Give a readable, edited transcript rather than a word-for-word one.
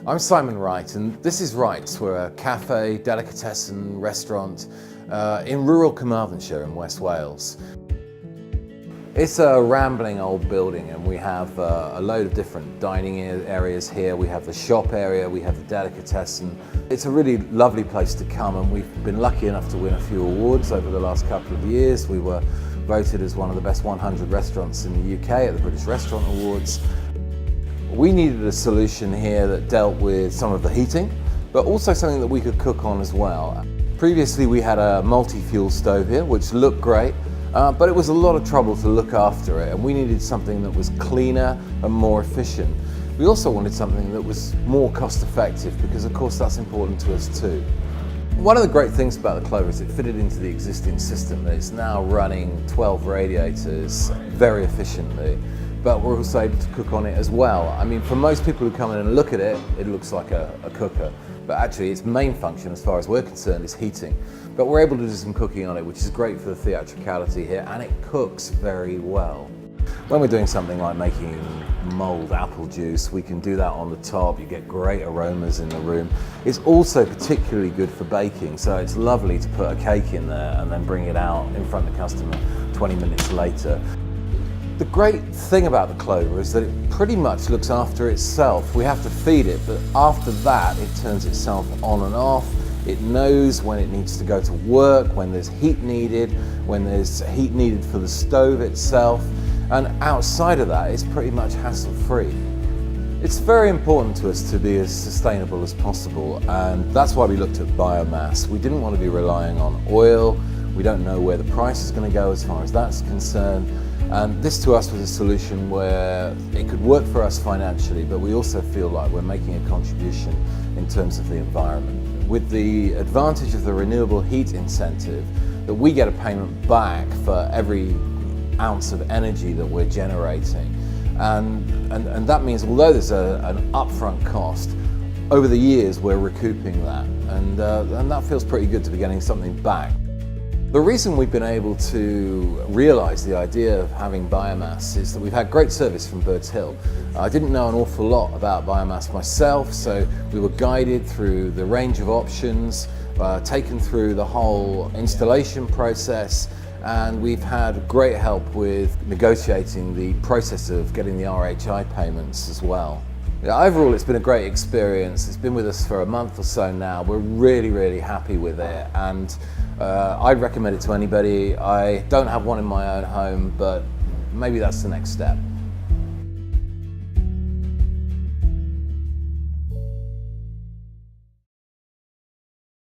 I'm Simon Wright, and this is Wright. We're a cafe, delicatessen, restaurant in rural Carmarthenshire in West Wales. It's a rambling old building, and we have a load of different dining areas here. We have the shop area, we have the delicatessen. It's a really lovely place to come, and we've been lucky enough to win a few awards over the last couple of years. We were voted as one of the best 100 restaurants in the UK at the British Restaurant Awards. We needed a solution here that dealt with some of the heating, but also something that we could cook on as well. Previously we had a multi-fuel stove here, which looked great, but it was a lot of trouble to look after it, and we needed something that was cleaner and more efficient. We also wanted something that was more cost effective, because of course that's important to us too. One of the great things about the Klover is it fitted into the existing system. It's now running 12 radiators very efficiently, but we're also able to cook on it as well. I mean, for most people who come in and look at it, it looks like a cooker, but actually its main function, as far as we're concerned, is heating. But we're able to do some cooking on it, which is great for the theatricality here, and it cooks very well. When we're doing something like making mulled apple juice, we can do that on the top. You get great aromas in the room. It's also particularly good for baking, so it's lovely to put a cake in there and then bring it out in front of the customer 20 minutes later. The great thing about the Klover is that it pretty much looks after itself. We have to feed it, but after that it turns itself on and off. It knows when it needs to go to work, when there's heat needed, when there's heat needed for the stove itself, and outside of that it's pretty much hassle-free. It's very important to us to be as sustainable as possible, and that's why we looked at biomass. We didn't want to be relying on oil. We don't know where the price is going to go as far as that's concerned. And this to us was a solution where it could work for us financially, but we also feel like we're making a contribution in terms of the environment. With the advantage of the renewable heat incentive, that we get a payment back for every ounce of energy that we're generating. And that means, although there's an upfront cost, over the years we're recouping that. And that feels pretty good to be getting something back. The reason we've been able to realise the idea of having biomass is that we've had great service from Birds Hill. I didn't know an awful lot about biomass myself, so we were guided through the range of options, taken through the whole installation process, and we've had great help with negotiating the process of getting the RHI payments as well. Overall, it's been a great experience. It's been with us for a month or so now. We're really, really happy with it, and I'd recommend it to anybody. I don't have one in my own home, but maybe that's the next step.